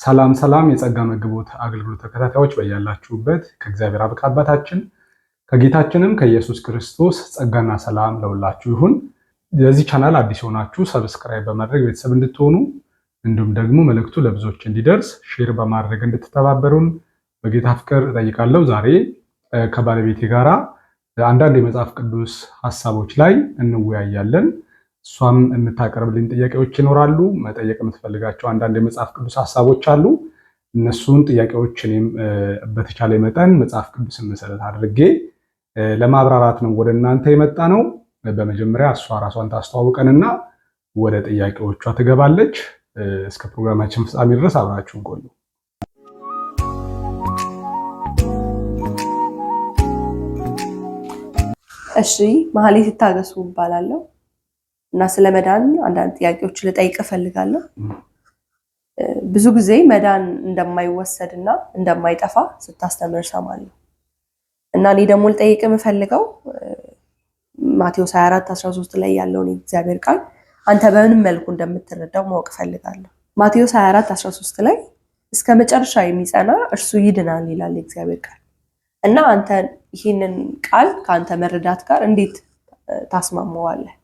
ሰላም ሰላም የጸጋ መግቦት አገልግሎት ተከታታዮች በያላችሁበት ከእግዚአብሔር አብ ከአባታችን ከጌታችንም ከኢየሱስ ክርስቶስ ጸጋና ሰላም ለሁላችሁ ይሁን። ለዚህ ቻናል አዲስ ሆናችሁ ሰብስክራይብ በማድረግ ቤተሰብ እንድትሆኑ እንዲሁም ደግሞ መልእክቱ ለብዙዎች እንዲደርስ ሼር በማድረግ እንድትተባበሩን በጌታ ፍቅር እጠይቃለሁ። ዛሬ ከባለቤቴ ጋራ አንዳንድ የመጽሐፍ ቅዱስ ሐሳቦች ላይ እንወያያለን። እሷም የምታቀርብልኝ ጥያቄዎች ይኖራሉ። መጠየቅ የምትፈልጋቸው አንዳንድ የመጽሐፍ ቅዱስ ሐሳቦች አሉ። እነሱን ጥያቄዎች እኔም በተቻለ መጠን መጽሐፍ ቅዱስን መሰረት አድርጌ ለማብራራት ነው ወደ እናንተ የመጣ ነው። በመጀመሪያ እሷ ራሷን ታስተዋውቀንና ወደ ጥያቄዎቿ ትገባለች። እስከ ፕሮግራማችን ፍጻሜ ድረስ አብራችሁን ቆዩ። እሺ፣ መሀሌት ይታገሱ እባላለሁ እና ስለ መዳን አንዳንድ ጥያቄዎች ልጠይቅ እፈልጋለሁ። ብዙ ጊዜ መዳን እንደማይወሰድና እንደማይጠፋ ስታስተምር ሰማለሁ እና እኔ ደግሞ ልጠይቅ የምፈልገው ማቴዎስ 24:13 ላይ ያለውን የእግዚአብሔር ቃል አንተ በምን መልኩ እንደምትረዳው ማወቅ እፈልጋለሁ። ማቴዎስ 24:13 ላይ እስከ መጨረሻ የሚጸና እርሱ ይድናል ይላል የእግዚአብሔር ቃል እና አንተ ይህንን ቃል ከአንተ መረዳት ጋር እንዴት ታስማማዋለህ?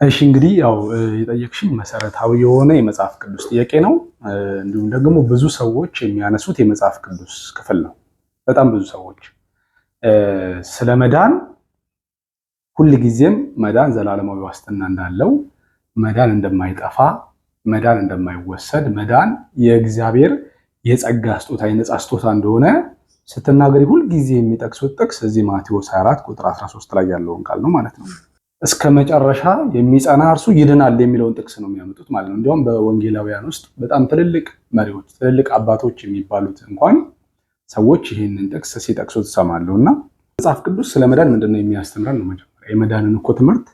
እሺ፣ እንግዲህ ያው የጠየቅሽኝ መሰረታዊ የሆነ የመጽሐፍ ቅዱስ ጥያቄ ነው። እንዲሁም ደግሞ ብዙ ሰዎች የሚያነሱት የመጽሐፍ ቅዱስ ክፍል ነው። በጣም ብዙ ሰዎች ስለ መዳን ሁልጊዜም መዳን ዘላለማዊ ዋስትና እንዳለው፣ መዳን እንደማይጠፋ፣ መዳን እንደማይወሰድ፣ መዳን የእግዚአብሔር የጸጋ ስጦታ የነጻ ስጦታ እንደሆነ ስትናገሪ ሁልጊዜ የሚጠቅሱት ጥቅስ እዚህ ማቴዎስ 24 ቁጥር 13 ላይ ያለውን ቃል ነው ማለት ነው። እስከ መጨረሻ የሚጸና እርሱ ይድናል የሚለውን ጥቅስ ነው የሚያመጡት ማለት ነው። እንዲያውም በወንጌላውያን ውስጥ በጣም ትልልቅ መሪዎች፣ ትልልቅ አባቶች የሚባሉት እንኳን ሰዎች ይህንን ጥቅስ ሲጠቅሱ ትሰማለሁ። እና መጽሐፍ ቅዱስ ስለ መዳን ምንድነው የሚያስተምረን ነው። መጀመሪያ የመዳንን እኮ ትምህርት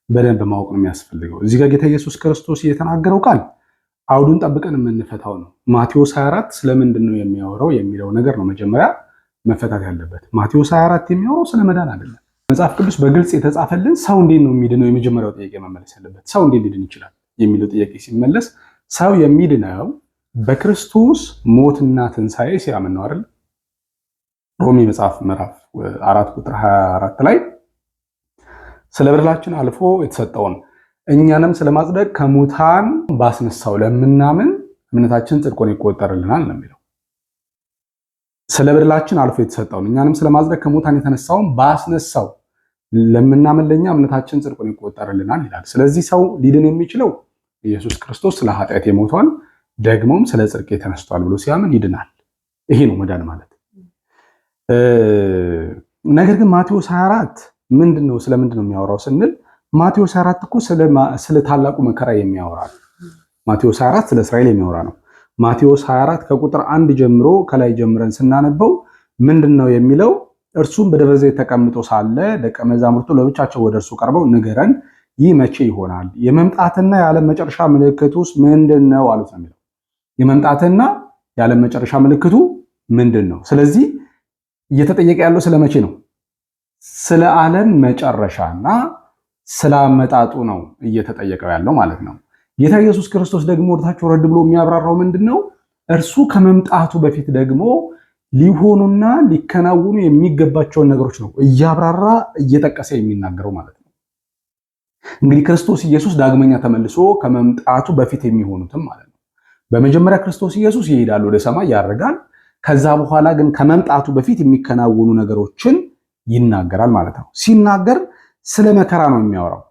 በደንብ ማወቅ ነው የሚያስፈልገው። እዚህ ጋር ጌታ ኢየሱስ ክርስቶስ እየተናገረው ቃል አውዱን ጠብቀን የምንፈታው ነው። ማቴዎስ 24 ስለምንድን ነው የሚያወራው የሚለው ነገር ነው መጀመሪያ መፈታት ያለበት። ማቴዎስ 24 የሚያወራው ስለ መዳን አይደለም። መጽሐፍ ቅዱስ በግልጽ የተጻፈልን ሰው እንዴት ነው የሚድነው? የመጀመሪያው ጥያቄ መመለስ ያለበት ሰው እንዴት ሊድን ይችላል የሚለው ጥያቄ ሲመለስ ሰው የሚድነው በክርስቶስ ሞትና ትንሣኤ ሲያምን ነው አይደል? ሮሜ መጽሐፍ ምዕራፍ 4 ቁጥር 24 ላይ ስለ በደላችን አልፎ የተሰጠውን እኛንም ስለማጽደቅ ከሙታን ባስነሳው ለምናምን እምነታችን ጽድቅ ሆኖ ይቆጠርልናል ነው የሚለው። ስለ በደላችን አልፎ የተሰጠውን እኛንም ስለማጽደቅ ከሙታን የተነሳውን ባስነሳው ለምናምን ለኛ እምነታችን ጽድቅ ሆኖ ይቆጠርልናል ይላል። ስለዚህ ሰው ሊድን የሚችለው ኢየሱስ ክርስቶስ ስለ ኃጢአት የሞቷል ደግሞም ስለ ጽድቅ ተነስቷል ብሎ ሲያምን ይድናል። ይሄ ነው መዳን ማለት። ነገር ግን ማቴዎስ 24 ምንድነው ስለምንድነው የሚያወራው ስንል ማቴዎስ 24 እኮ ስለ ታላቁ መከራ የሚያወራ ነው። ማቴዎስ 24 ስለ እስራኤል የሚያወራ ነው። ማቴዎስ 24 ከቁጥር 1 ጀምሮ ከላይ ጀምረን ስናነበው ምንድነው የሚለው? እርሱም በደብረ ዘይት ተቀምጦ ሳለ ደቀ መዛሙርቱ ለብቻቸው ወደ እርሱ ቀርበው ንገረን፣ ይህ መቼ ይሆናል? የመምጣትና የዓለም መጨረሻ ምልክቱስ ምንድነው አሉት ነው የሚለው። የመምጣትና የዓለም መጨረሻ ምልክቱ ምንድነው? ስለዚህ እየተጠየቀ ያለው ስለ መቼ ነው? ስለ ዓለም መጨረሻና ስለ አመጣጡ ነው እየተጠየቀው ያለው ማለት ነው። ጌታ ኢየሱስ ክርስቶስ ደግሞ ወደታች ወረድ ብሎ የሚያብራራው ምንድነው? እርሱ ከመምጣቱ በፊት ደግሞ ሊሆኑና ሊከናወኑ የሚገባቸውን ነገሮች ነው እያብራራ እየጠቀሰ የሚናገረው ማለት ነው። እንግዲህ ክርስቶስ ኢየሱስ ዳግመኛ ተመልሶ ከመምጣቱ በፊት የሚሆኑትም ማለት ነው። በመጀመሪያ ክርስቶስ ኢየሱስ ይሄዳል ወደ ሰማይ ያርጋል። ከዛ በኋላ ግን ከመምጣቱ በፊት የሚከናወኑ ነገሮችን ይናገራል ማለት ነው። ሲናገር ስለ መከራ ነው የሚያወራው።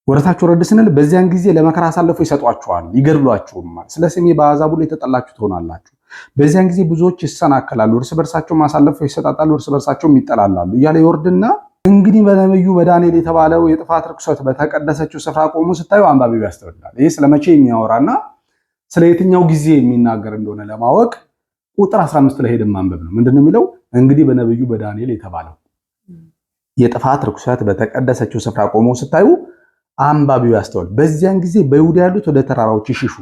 ወረታች ወረድ ስንል በዚያን ጊዜ ለመከራ አሳልፈው ይሰጧቸዋል፣ ይገድሏቸውም ማለት ስለ ስሜ በአሕዛብ ሁሉ የተጠላችሁ ትሆናላችሁ። በዚያን ጊዜ ብዙዎች ይሰናከላሉ፣ እርስ በርሳቸውም አሳልፈው ይሰጣጣሉ፣ እርስ በርሳቸውም ይጠላላሉ እያለ ይወርድና እንግዲህ በነብዩ በዳንኤል የተባለው የጥፋት ርኩሰት በተቀደሰችው ስፍራ ቆሞ ስታዩ አንባቢው ያስተውላል። ይሄ ስለመቼ የሚያወራና ስለ የትኛው ጊዜ የሚናገር እንደሆነ ለማወቅ ቁጥር 15 ላይ ሄደን ማንበብ ነው። ምንድነው የሚለው? እንግዲህ በነብዩ በዳንኤል የተባለው የጥፋት ርኩሰት በተቀደሰችው ስፍራ ቆሞ ስታዩ አንባቢው ያስተውል። በዚያን ጊዜ በይሁዳ ያሉት ወደ ተራራዎች ይሽሹ፣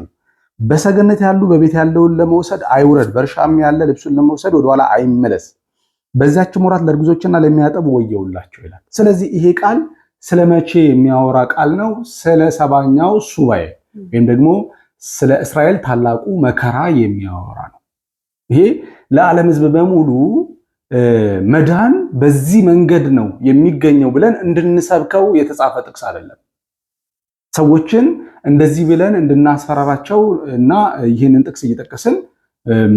በሰገነት ያሉ በቤት ያለውን ለመውሰድ አይውረድ፣ በእርሻም ያለ ልብሱን ለመውሰድ ወደኋላ አይመለስ። በዚያችም ወራት ለእርጉዞችና ለሚያጠቡ ወየውላቸው ይላል። ስለዚህ ይሄ ቃል ስለመቼ የሚያወራ ቃል ነው? ስለ 70ኛው ሱባኤ ወይም ደግሞ ስለ እስራኤል ታላቁ መከራ የሚያወራ ነው። ይሄ ለዓለም ሕዝብ በሙሉ መዳን በዚህ መንገድ ነው የሚገኘው ብለን እንድንሰብከው የተጻፈ ጥቅስ አይደለም። ሰዎችን እንደዚህ ብለን እንድናስፈራራቸው እና ይህንን ጥቅስ እየጠቀስን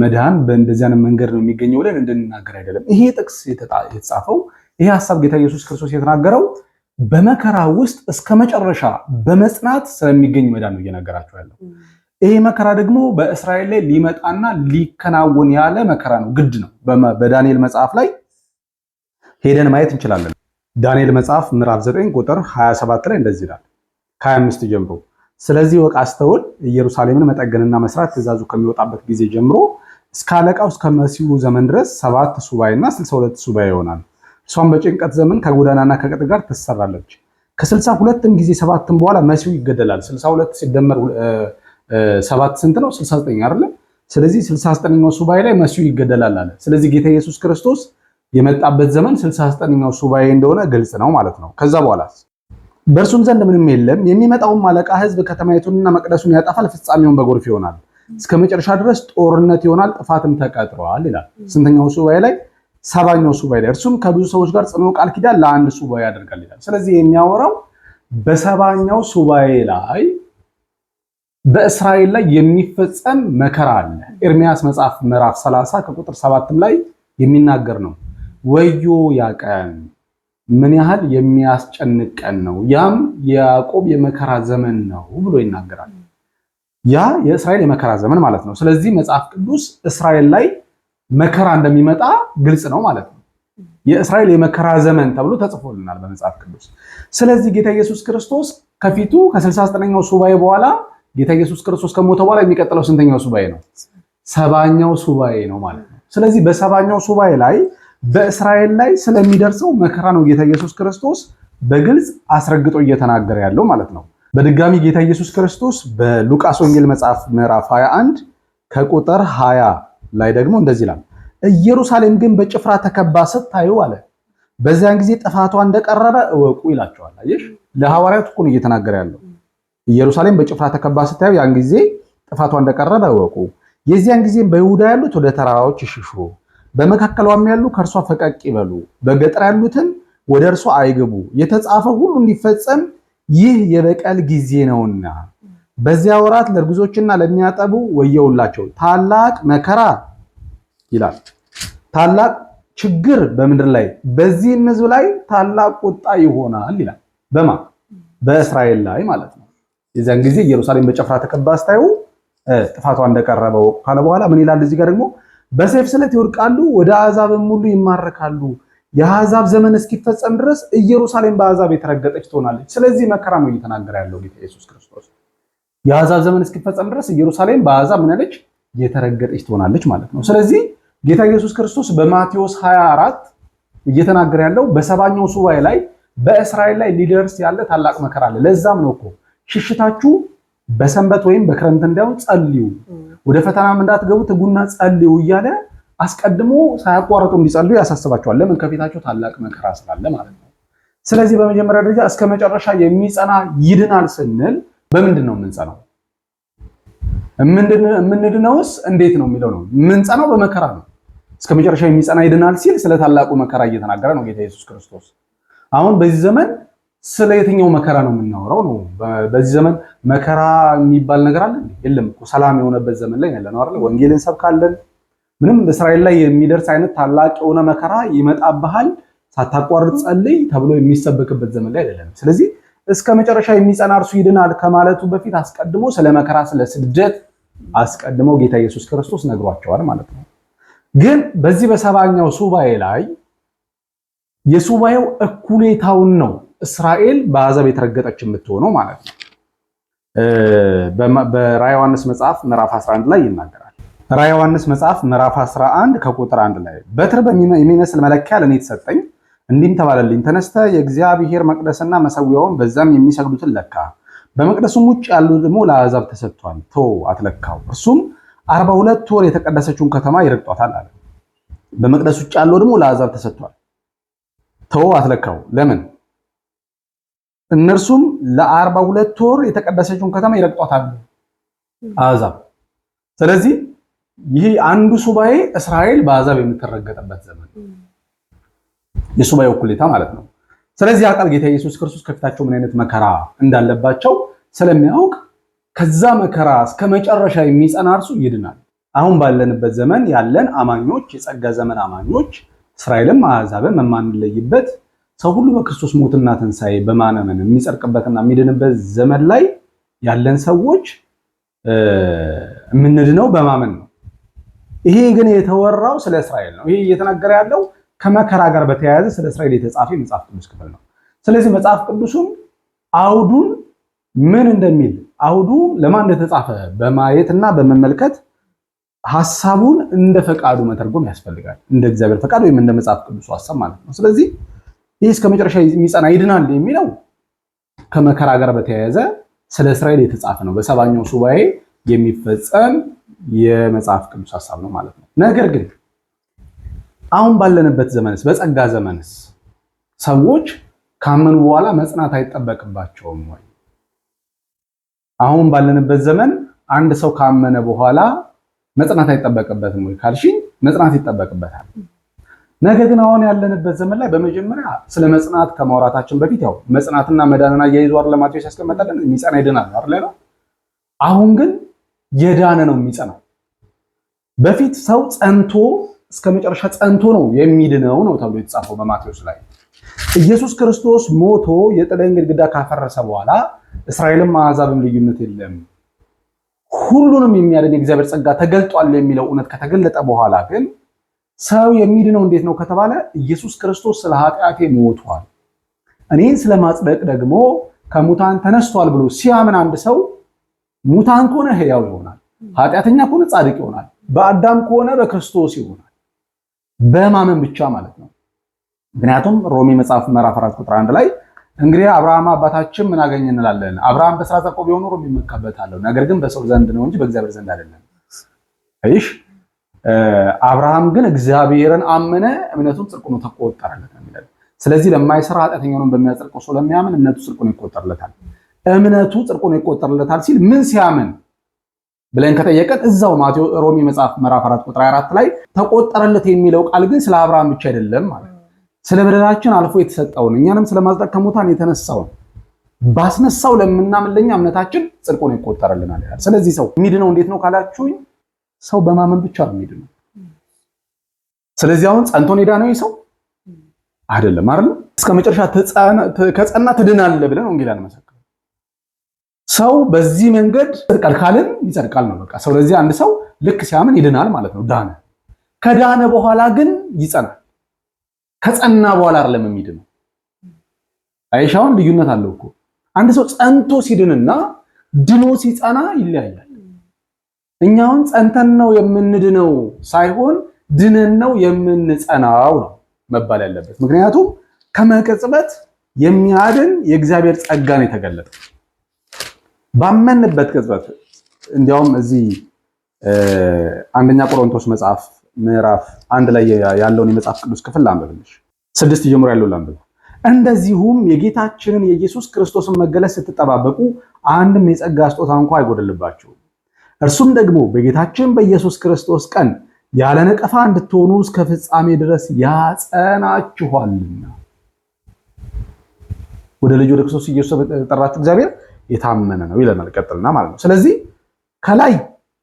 መዳን በእንደዚህ አይነት መንገድ ነው የሚገኘው ብለን እንድንናገር አይደለም። ይሄ ጥቅስ የተጻፈው ይሄ ሐሳብ ጌታ ኢየሱስ ክርስቶስ የተናገረው በመከራ ውስጥ እስከ መጨረሻ በመጽናት ስለሚገኝ መዳን ነው እየነገራቸው ያለው። ይሄ መከራ ደግሞ በእስራኤል ላይ ሊመጣና ሊከናወን ያለ መከራ ነው፣ ግድ ነው። በዳንኤል መጽሐፍ ላይ ሄደን ማየት እንችላለን። ዳንኤል መጽሐፍ ምዕራፍ 9 ቁጥር 27 ላይ እንደዚህ ይላል፣ ከ25 ጀምሮ ስለዚህ ወቅ አስተውል፣ ኢየሩሳሌምን መጠገንና መስራት ትእዛዙ ከሚወጣበት ጊዜ ጀምሮ እስከ አለቃው እስከ መሲሁ ዘመን ድረስ 7 ሱባኤና 62 ሱባኤ ይሆናል። እሷም በጭንቀት ዘመን ከጎዳናና ከቅጥር ጋር ትሰራለች። ከ62ም ጊዜ 7ም በኋላ መሲሁ ይገደላል። 62 ሲደመር 7 ስንት ነው? 69 አይደለ? ስለዚህ 69ኛው ሱባኤ ላይ መሲሁ ይገደላል አለ። ስለዚህ ጌታ ኢየሱስ ክርስቶስ የመጣበት ዘመን 69ኛው ሱባኤ እንደሆነ ግልጽ ነው ማለት ነው። ከዛ በኋላ በእርሱም ዘንድ ምንም የለም። የሚመጣውም አለቃ ሕዝብ ከተማይቱንና መቅደሱን ያጠፋል፣ ፍጻሜውን በጎርፍ ይሆናል። እስከ መጨረሻ ድረስ ጦርነት ይሆናል፣ ጥፋትም ተቀጥሯል ይላል። ስንተኛው ሱባኤ ላይ? 7ኛው ሱባኤ ላይ። እርሱም ከብዙ ሰዎች ጋር ጽኑ ቃል ኪዳን ለአንድ ሱባኤ ያደርጋል ይላል። ስለዚህ የሚያወራው በ7ኛው ሱባኤ ላይ በእስራኤል ላይ የሚፈጸም መከራ አለ። ኤርምያስ መጽሐፍ ምዕራፍ 30 ከቁጥር 7 ላይ የሚናገር ነው። ወዮ ያ ቀን ምን ያህል የሚያስጨንቅ ቀን ነው፣ ያም የያዕቆብ የመከራ ዘመን ነው ብሎ ይናገራል። ያ የእስራኤል የመከራ ዘመን ማለት ነው። ስለዚህ መጽሐፍ ቅዱስ እስራኤል ላይ መከራ እንደሚመጣ ግልጽ ነው ማለት ነው። የእስራኤል የመከራ ዘመን ተብሎ ተጽፎልናል በመጽሐፍ ቅዱስ። ስለዚህ ጌታ ኢየሱስ ክርስቶስ ከፊቱ ከ69ኛው ሱባኤ በኋላ ጌታ ኢየሱስ ክርስቶስ ከሞተ በኋላ የሚቀጥለው ስንተኛው ሱባኤ ነው? 7ኛው ሱባኤ ነው ማለት ነው። ስለዚህ በ7ኛው ሱባኤ ላይ በእስራኤል ላይ ስለሚደርሰው መከራ ነው ጌታ ኢየሱስ ክርስቶስ በግልጽ አስረግጦ እየተናገረ ያለው ማለት ነው። በድጋሚ ጌታ ኢየሱስ ክርስቶስ በሉቃስ ወንጌል መጽሐፍ ምዕራፍ 21 ከቁጥር 20 ላይ ደግሞ እንደዚህ ይላል፣ ኢየሩሳሌም ግን በጭፍራ ተከባ ስታዩ አለ በዚያን ጊዜ ጥፋቷ እንደቀረበ እወቁ ይላቸዋል። አየሽ፣ ለሐዋርያት እኮ ነው እየተናገረ ያለው። ኢየሩሳሌም በጭፍራ ተከባ ስታዩ ያን ጊዜ ጥፋቷ እንደቀረበ እወቁ። የዚያን ጊዜም በይሁዳ ያሉት ወደ ተራራዎች ይሽሹ፣ በመካከሏም ያሉ ከእርሷ ፈቀቅ ይበሉ፣ በገጠር ያሉትን ወደ እርሷ አይግቡ። የተጻፈው ሁሉ እንዲፈጸም ይህ የበቀል ጊዜ ነውና፣ በዚያ ወራት ለእርጉዞችና ለሚያጠቡ ወየውላቸው፣ ታላቅ መከራ ይላል፣ ታላቅ ችግር በምድር ላይ በዚህም ሕዝብ ላይ ታላቅ ቁጣ ይሆናል ይላል። በማ በእስራኤል ላይ ማለት ነው። የዚያን ጊዜ ኢየሩሳሌም በጭፍራ ተከባ ስታዩ ጥፋቷ እንደቀረበ ወቁ ካለ በኋላ ምን ይላል? እዚህ ጋር ደግሞ በሰይፍ ስለት ይወድቃሉ፣ ወደ አሕዛብም ሁሉ ይማረካሉ። የአሕዛብ ዘመን እስኪፈጸም ድረስ ኢየሩሳሌም በአሕዛብ የተረገጠች ትሆናለች። ስለዚህ መከራ ነው እየተናገረ ያለው ጌታ ኢየሱስ ክርስቶስ። የአሕዛብ ዘመን እስኪፈጸም ድረስ ኢየሩሳሌም በአሕዛብ ምን ያለች? የተረገጠች ትሆናለች ማለት ነው። ስለዚህ ጌታ ኢየሱስ ክርስቶስ በማቴዎስ 24 እየተናገረ ያለው በ7ኛው ሱባኤ ላይ በእስራኤል ላይ ሊደርስ ያለ ታላቅ መከራ አለ። ለዛም ነው እኮ ሽሽታችሁ በሰንበት ወይም በክረምት እንዳይሆን ጸልዩ፣ ወደ ፈተናም እንዳትገቡ ትጉና ጸልዩ እያለ አስቀድሞ ሳያቋርጡ እንዲጸልዩ ያሳስባቸዋል። ለምን? ከፊታቸው ታላቅ መከራ ስላለ ማለት ነው። ስለዚህ በመጀመሪያ ደረጃ እስከ መጨረሻ የሚጸና ይድናል ስንል በምንድን ነው የምንጸናው? የምንድነውስ እንዴት ነው የሚለው ነው። የምንጸናው በመከራ ነው። እስከ መጨረሻ የሚጸና ይድናል ሲል ስለ ታላቁ መከራ እየተናገረ ነው ጌታ ኢየሱስ ክርስቶስ። አሁን በዚህ ዘመን ስለ የትኛው መከራ ነው የምናወራው ነው? በዚህ ዘመን መከራ የሚባል ነገር አለ? የለም እኮ ሰላም የሆነበት ዘመን ላይ ያለ ነው አይደል? ወንጌልን ሰብካለን። ምንም በእስራኤል ላይ የሚደርስ አይነት ታላቅ የሆነ መከራ ይመጣብሃል ሳታቋርጥ ጸልይ ተብሎ የሚሰበክበት ዘመን ላይ አይደለም። ስለዚህ እስከ መጨረሻ የሚጸና እርሱ ይድናል ከማለቱ በፊት አስቀድሞ ስለ መከራ፣ ስለ ስደት አስቀድሞ ጌታ ኢየሱስ ክርስቶስ ነግሯቸዋል ማለት ነው። ግን በዚህ በ7ኛው ሱባኤ ላይ የሱባኤው እኩሌታውን ነው እስራኤል በአሕዛብ የተረገጠች የምትሆነው ማለት ነው። በራዕየ ዮሐንስ መጽሐፍ ምዕራፍ 11 ላይ ይናገራል። ራዕየ ዮሐንስ መጽሐፍ ምዕራፍ 11 ከቁጥር 1 ላይ በትር የሚመስል መለኪያ ለእኔ ተሰጠኝ፣ እንዲህም ተባለልኝ፣ ተነስተህ የእግዚአብሔር መቅደስና መሠዊያውን በዛም የሚሰግዱትን ለካ፣ በመቅደሱም ውጭ ያሉ ደግሞ ለአሕዛብ ተሰጥቷል፣ ተው አትለካው። እርሱም 42 ወር የተቀደሰችውን ከተማ ይረግጧታል አለ። በመቅደስ ውጭ ያለው ደግሞ ለአሕዛብ ተሰጥቷል፣ ተው አትለካው። ለምን? እነርሱም ለ42 ወር የተቀደሰችውን ከተማ ይረግጧታል። አሕዛብ። ስለዚህ ይሄ አንዱ ሱባኤ እስራኤል በአሕዛብ የምትረገጥበት ዘመን የሱባኤው እኩሌታ ማለት ነው። ስለዚህ ቃል ጌታ ኢየሱስ ክርስቶስ ከፊታቸው ምን አይነት መከራ እንዳለባቸው ስለሚያውቅ ከዛ መከራ እስከ መጨረሻ የሚጸና እርሱ ይድናል። አሁን ባለንበት ዘመን ያለን አማኞች፣ የጸጋ ዘመን አማኞች እስራኤልም አሕዛብም የማንለይበት ሰው ሁሉ በክርስቶስ ሞትና ትንሣኤ በማመን የሚጸድቅበትና የሚድንበት ዘመን ላይ ያለን ሰዎች የምንድነው በማመን ነው። ይሄ ግን የተወራው ስለ እስራኤል ነው። ይሄ እየተናገረ ያለው ከመከራ ጋር በተያያዘ ስለ እስራኤል የተጻፈ መጽሐፍ ቅዱስ ክፍል ነው። ስለዚህ መጽሐፍ ቅዱስም አውዱን ምን እንደሚል አውዱ ለማን እንደተጻፈ በማየትና በመመልከት ሐሳቡን እንደ ፈቃዱ መተርጎም ያስፈልጋል። እንደ እግዚአብሔር ፈቃድ ወይም እንደ መጽሐፍ ቅዱስ ሐሳብ ማለት ነው። ስለዚህ ይህ እስከ መጨረሻ የሚጸና ይድናል የሚለው ከመከራ ጋር በተያያዘ ስለ እስራኤል የተጻፈ ነው። በሰባኛው ሱባኤ የሚፈጸም የመጽሐፍ ቅዱስ ሐሳብ ነው ማለት ነው። ነገር ግን አሁን ባለንበት ዘመንስ በጸጋ ዘመንስ ሰዎች ካመኑ በኋላ መጽናት አይጠበቅባቸውም ወይ? አሁን ባለንበት ዘመን አንድ ሰው ካመነ በኋላ መጽናት አይጠበቅበትም ወይ ካልሽኝ መጽናት ይጠበቅበታል። ነገር ግን አሁን ያለንበት ዘመን ላይ በመጀመሪያ ስለ መጽናት ከማውራታችን በፊት ያው መጽናትና መዳንና የይዟር ለማቴዎስ ያስቀመጠልን የሚጸና ይድናል አይደል? አሁን ግን የዳነ ነው የሚጸናው። በፊት ሰው ጸንቶ እስከ መጨረሻ ጸንቶ ነው የሚድነው ነው ተብሎ የተጻፈው በማቴዎስ ላይ። ኢየሱስ ክርስቶስ ሞቶ የጥልን ግድግዳ ካፈረሰ በኋላ እስራኤልም አሕዛብም ልዩነት የለም ሁሉንም የሚያድን የእግዚአብሔር ጸጋ ተገልጧል የሚለው እውነት ከተገለጠ በኋላ ግን ሰው የሚድነው እንዴት ነው ከተባለ ኢየሱስ ክርስቶስ ስለ ኃጢአቴ ሞቷል፣ እኔን ስለማጽደቅ ደግሞ ከሙታን ተነስቷል ብሎ ሲያምን አንድ ሰው ሙታን ከሆነ ሕያው ይሆናል፣ ኃጢአተኛ ከሆነ ጻድቅ ይሆናል፣ በአዳም ከሆነ በክርስቶስ ይሆናል። በማመን ብቻ ማለት ነው። ምክንያቱም ሮሜ መጽሐፍ ምዕራፍ 4 ቁጥር 1 ላይ እንግዲህ አብርሃም አባታችን ምን አገኘ እንላለን? አብርሃም በሥራ ጸድቆ ቢሆን ኖሮ የሚመካበታለሁ፣ ነገር ግን በሰው ዘንድ ነው እንጂ በእግዚአብሔር ዘንድ አይደለም። አይሽ አብርሃም ግን እግዚአብሔርን አመነ፣ እምነቱም ጽድቅ ሆኖ ተቆጠረለት ነው የሚለው። ስለዚህ ለማይሰራ ኃጢአተኛውን በሚያጸድቀው ሰው ለሚያምን እምነቱ ጽድቅ ሆኖ ይቆጠርለታል። እምነቱ ጽድቅ ሆኖ ይቆጠርለታል ሲል ምን ሲያምን ብለን ከጠየቀን እዛው ሮሜ መጽሐፍ ምዕራፍ 4 ቁጥር 4 ላይ ተቆጠረለት የሚለው ቃል ግን ስለ አብርሃም ብቻ አይደለም ማለት ነው። ስለ በደላችን አልፎ የተሰጠውን እኛንም ስለማጽደቅ ከሙታን የተነሳውን ባስነሳው ለምናምን ለኛ እምነታችን ጽድቅ ሆኖ ይቆጠርልናል ይላል። ስለዚህ ሰው የሚድነው እንዴት ነው ካላችሁኝ፣ ሰው በማመን ብቻ ነው የሚድነው። ስለዚህ አሁን ጸንቶን የዳነው ሰው አይደለም አይደል? እስከ መጨረሻ ከጸና ትድናለህ ብለን ወንጌል አንመሰክር። ሰው በዚህ መንገድ ይጸድቃል ካልን ይጸድቃል ነው በቃ። ስለዚህ አንድ ሰው ልክ ሲያምን ይድናል ማለት ነው። ዳነ። ከዳነ በኋላ ግን ይጸናል። ከጸና በኋላ አይደለም የሚድነው። አይሻውን ልዩነት አለው እኮ። አንድ ሰው ጸንቶ ሲድንና ድኖ ሲጸና ይለያያል። እኛውን ጸንተን ነው የምንድነው ሳይሆን ድነን ነው የምንጸናው ነው መባል ያለበት። ምክንያቱም ከመቅጽበት የሚያድን የእግዚአብሔር ጸጋ ነው የተገለጠው ባመንበት ቅጽበት። እንዲያውም እዚህ አንደኛ ቆሮንቶስ መጽሐፍ ምዕራፍ 1 ላይ ያለውን የመጽሐፍ ቅዱስ ክፍል ላንብብልሽ። 6 ጀምሮ ያለው ላንብብ። እንደዚሁም የጌታችንን የኢየሱስ ክርስቶስን መገለጥ ስትጠባበቁ አንድም የጸጋ ስጦታ እንኳን አይጎድልባችሁም። እርሱም ደግሞ በጌታችን በኢየሱስ ክርስቶስ ቀን ያለ ነቀፋ እንድትሆኑ እስከ ፍጻሜ ድረስ ያጸናችኋልና። ወደ ልጁ ወደ ክርስቶስ ኢየሱስ ተጠራችሁ እግዚአብሔር የታመነ ነው ይለናል። ቀጥልና ማለት ነው። ስለዚህ ከላይ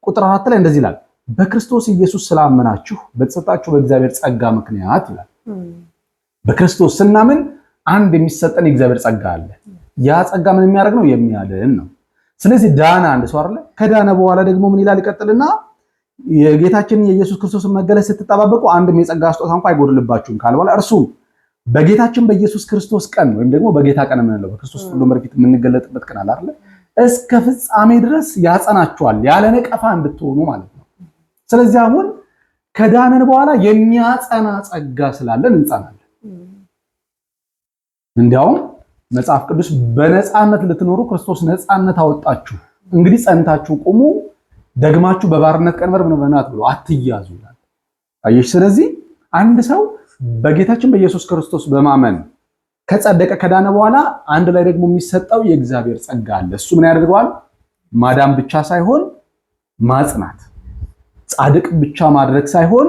ቁጥር 4 ላይ እንደዚህ ይላል፣ በክርስቶስ ኢየሱስ ስላመናችሁ በተሰጣችሁ በእግዚአብሔር ጸጋ ምክንያት ይላል። በክርስቶስ ስናምን አንድ የሚሰጠን የእግዚአብሔር ጸጋ አለ። ያ ጸጋ ምን የሚያደርግ ነው? የሚያድን ነው። ስለዚህ ዳነ አንድ ሰው አይደለ? ከዳነ በኋላ ደግሞ ምን ይላል? ይቀጥልና የጌታችንን የኢየሱስ ክርስቶስን መገለጥ ስትጠባበቁ አንድም የጸጋ ስጦታ እንኳን አይጎድልባችሁም ካለ በኋላ እርሱ በጌታችን በኢየሱስ ክርስቶስ ቀን ወይም ደግሞ በጌታ ቀን የምንለው በክርስቶስ ሁሉ በፊት የምንገለጥበት ቀን አለ አይደል? እስከ ፍጻሜ ድረስ ያጸናችኋል፣ ያለ ነቀፋ እንድትሆኑ ማለት ነው። ስለዚህ አሁን ከዳንን በኋላ የሚያጸና ጸጋ ስላለን እንጸናለን። እንዲያውም መጽሐፍ ቅዱስ በነፃነት ልትኖሩ ክርስቶስ ነፃነት አወጣችሁ፣ እንግዲህ ጸንታችሁ ቁሙ፣ ደግማችሁ በባርነት ቀንበር ምንበናት ብሎ አትያዙ ይላል። አየሽ። ስለዚህ አንድ ሰው በጌታችን በኢየሱስ ክርስቶስ በማመን ከጸደቀ ከዳነ በኋላ አንድ ላይ ደግሞ የሚሰጠው የእግዚአብሔር ጸጋ አለ። እሱ ምን ያደርገዋል? ማዳን ብቻ ሳይሆን ማጽናት፣ ጻድቅ ብቻ ማድረግ ሳይሆን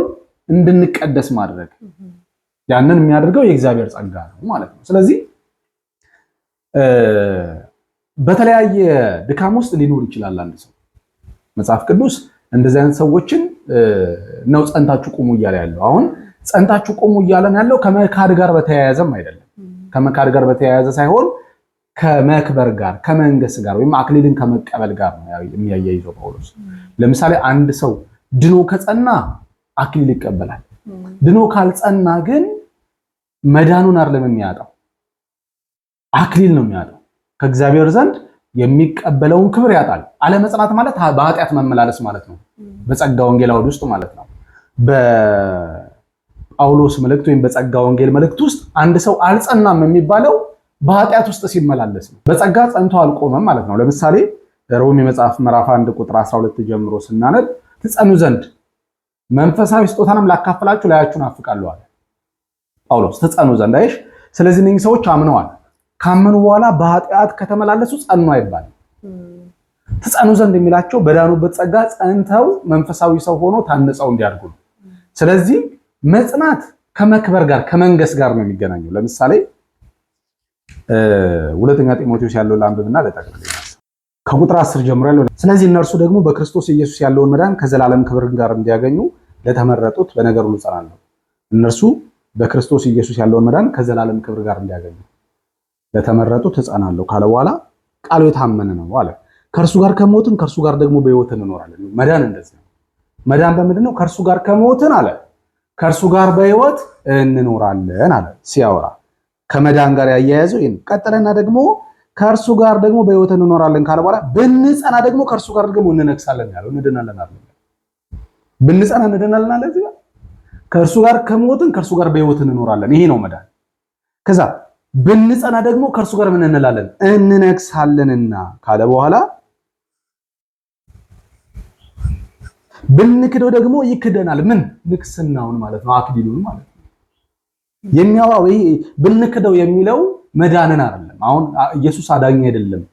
እንድንቀደስ ማድረግ። ያንን የሚያደርገው የእግዚአብሔር ጸጋ ነው ማለት ነው። ስለዚህ በተለያየ ድካም ውስጥ ሊኖር ይችላል አንድ ሰው። መጽሐፍ ቅዱስ እንደዚህ አይነት ሰዎችን ነው ጸንታችሁ ቁሙ እያለ ያለው። አሁን ጸንታችሁ ቁሙ እያለን ያለው ከመካድ ጋር በተያያዘም አይደለም። ከመካድ ጋር በተያያዘ ሳይሆን ከመክበር ጋር ከመንገስ ጋር ወይም አክሊልን ከመቀበል ጋር ነው የሚያያይዘው ጳውሎስ። ለምሳሌ አንድ ሰው ድኖ ከጸና አክሊል ይቀበላል። ድኖ ካልጸና ግን መዳኑን አይደለም የሚያጣው፣ አክሊል ነው የሚያጣው። ከእግዚአብሔር ዘንድ የሚቀበለውን ክብር ያጣል። አለመጽናት ማለት በኃጢአት መመላለስ ማለት ነው፣ በጸጋ ወንጌል አውድ ውስጥ ማለት ነው። በጳውሎስ መልእክት ወይም በጸጋ ወንጌል መልእክት ውስጥ አንድ ሰው አልጸናም የሚባለው በኃጢአት ውስጥ ሲመላለስ ነው። በጸጋ ጸንቶ አልቆመም ማለት ነው። ለምሳሌ ሮሜ መጽሐፍ ምዕራፍ 1 ቁጥር 12 ጀምሮ ስናነብ ትጸኑ ዘንድ መንፈሳዊ ስጦታንም ላካፈላችሁ ላያችሁን አፍቃለሁ አለ ጳውሎስ። ትጸኑ ዘንድ አይሽ። ስለዚህ እነዚህ ሰዎች አምነዋል። ካመኑ በኋላ በኃጢአት ከተመላለሱ ጸኑ አይባልም። ትጸኑ ዘንድ የሚላቸው በዳኑበት ጸጋ ጸንተው መንፈሳዊ ሰው ሆኖ ታንጸው እንዲያድጉ ነው። ስለዚህ መጽናት ከመክበር ጋር ከመንገስ ጋር ነው የሚገናኘው። ለምሳሌ ሁለተኛ ጢሞቴዎስ ያለው ላንብብና ለጠቅልል ከቁጥር 10 ጀምሮ ያለው። ስለዚህ እነርሱ ደግሞ በክርስቶስ ኢየሱስ ያለውን መዳን ከዘላለም ክብር ጋር እንዲያገኙ ለተመረጡት በነገር ሁሉ እጸናለሁ። እነርሱ በክርስቶስ ኢየሱስ ያለውን መዳን ከዘላለም ክብር ጋር እንዲያገኙ ለተመረጡት እጸናለሁ ካለ በኋላ ቃሉ የታመነ ነው አለ። ከእርሱ ጋር ከሞትን ከእርሱ ጋር ደግሞ በሕይወት እንኖራለን። መዳን እንደዚህ ነው። መዳን በምንድን ነው? ከእርሱ ጋር ከሞትን አለ ከእርሱ ጋር በሕይወት እንኖራለን አለ ሲያወራ ከመዳን ጋር ያያያዘው ይሄን ቀጠለና ደግሞ ከእርሱ ጋር ደግሞ በሕይወት እንኖራለን ካለ በኋላ ብንጸና ደግሞ ከእርሱ ጋር ደግሞ እንነግሳለን ያለው እንድናለን አይደል? ብንጸና እንድናለን አለ እዚህ ጋር ከእርሱ ጋር ከሞትን ከእርሱ ጋር በሕይወት እንኖራለን። ይሄ ነው መዳን። ከዛ ብንጸና ደግሞ ከእርሱ ጋር ምን እንላለን? እንነግሳለንና ካለ በኋላ ብንክደው ደግሞ ይክደናል። ምን ንግስናውን ማለት ነው፣ አክሊሉን ማለት ነው የሚያዋው። ይሄ ብንክደው የሚለው መዳንን አይደለም። አሁን ኢየሱስ አዳኝ አይደለም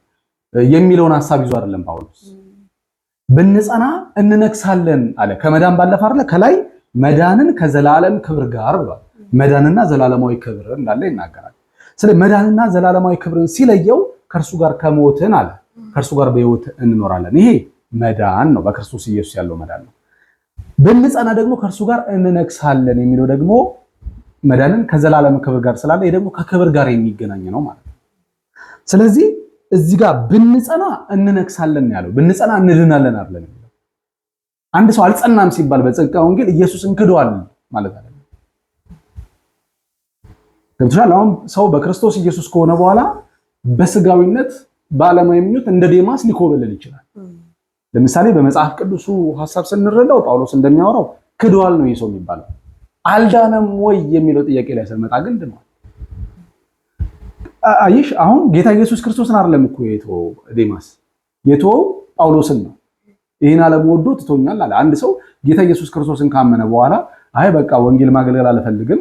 የሚለውን ሐሳብ ይዞ አይደለም ጳውሎስ። ብንጸና እንነግሳለን አለ። ከመዳን ባለፈ አይደለ ከላይ መዳንን ከዘላለም ክብር ጋር ብሏል። መዳንና ዘላለማዊ ክብር እንዳለ ይናገራል። ስለ መዳንና ዘላለማዊ ክብርን ሲለየው ከእርሱ ጋር ከሞትን አለ ከእርሱ ጋር በሕይወት እንኖራለን። ይሄ መዳን ነው፣ በክርስቶስ ኢየሱስ ያለው መዳን ነው። ብንጸና ደግሞ ከእርሱ ጋር እንነግሳለን የሚለው ደግሞ መዳንን ከዘላለም ክብር ጋር ስላለ ይሄ ደግሞ ከክብር ጋር የሚገናኝ ነው ማለት ነው። ስለዚህ እዚህ ጋር ብንጸና እንነግሳለን ያለው ብንጸና እንድናለን አይደለም። አንድ ሰው አልጸናም ሲባል በጸጋ ወንጌል ኢየሱስን ክዷል ማለት አይደለም። ገብቶሻል? አሁን ሰው በክርስቶስ ኢየሱስ ከሆነ በኋላ በስጋዊነት በዓለማዊ ምኞት እንደ ዴማስ ሊኮበልል ይችላል። ለምሳሌ በመጽሐፍ ቅዱሱ ሐሳብ ስንረዳው ጳውሎስ እንደሚያወራው ክዷል ነው ይህ ሰው የሚባለው። አልዳነም ወይ የሚለው ጥያቄ ላይ ስንመጣ ግን ድኗል። አይሽ አሁን ጌታ ኢየሱስ ክርስቶስን አይደለም እኮ የተወው ዴማስ፣ የተወው ጳውሎስን ነው። ይሄን ዓለም ወዶ ትቶኛል አለ። አንድ ሰው ጌታ ኢየሱስ ክርስቶስን ካመነ በኋላ አይ በቃ ወንጌል ማገልገል አልፈልግም፣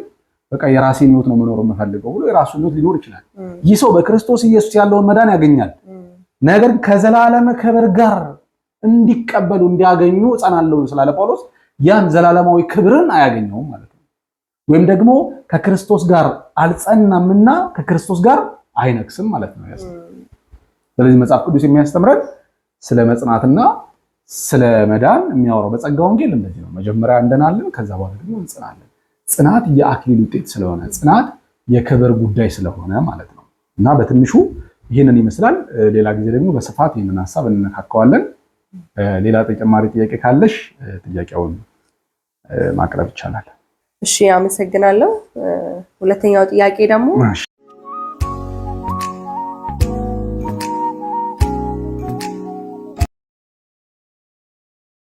በቃ የራሴን ሕይወት ነው መኖር የምፈልገው ብሎ የራሱን ሕይወት ሊኖር ይችላል። ይህ ሰው በክርስቶስ ኢየሱስ ያለውን መዳን ያገኛል። ነገር ግን ከዘላለም ክብር ጋር እንዲቀበሉ እንዲያገኙ እጸናለሁ ስላለ ጳውሎስ ያን ዘላለማዊ ክብርን አያገኘውም ማለት ነው። ወይም ደግሞ ከክርስቶስ ጋር አልጸናምና ከክርስቶስ ጋር አይነግስም ማለት ነው። ስለዚህ መጽሐፍ ቅዱስ የሚያስተምረን ስለ መጽናትና ስለ መዳን የሚያወራው በጸጋ ወንጌል እንደዚህ ነው። መጀመሪያ እንደናለን፣ ከዛ በኋላ ደግሞ እንጽናለን። ጽናት የአክሊል ውጤት ስለሆነ፣ ጽናት የክብር ጉዳይ ስለሆነ ማለት ነው። እና በትንሹ ይህንን ይመስላል። ሌላ ጊዜ ደግሞ በስፋት ይህንን ሀሳብ እንነካከዋለን። ሌላ ተጨማሪ ጥያቄ ካለሽ ጥያቄውን ማቅረብ ይቻላል። እሺ፣ አመሰግናለሁ። ሁለተኛው ጥያቄ ደግሞ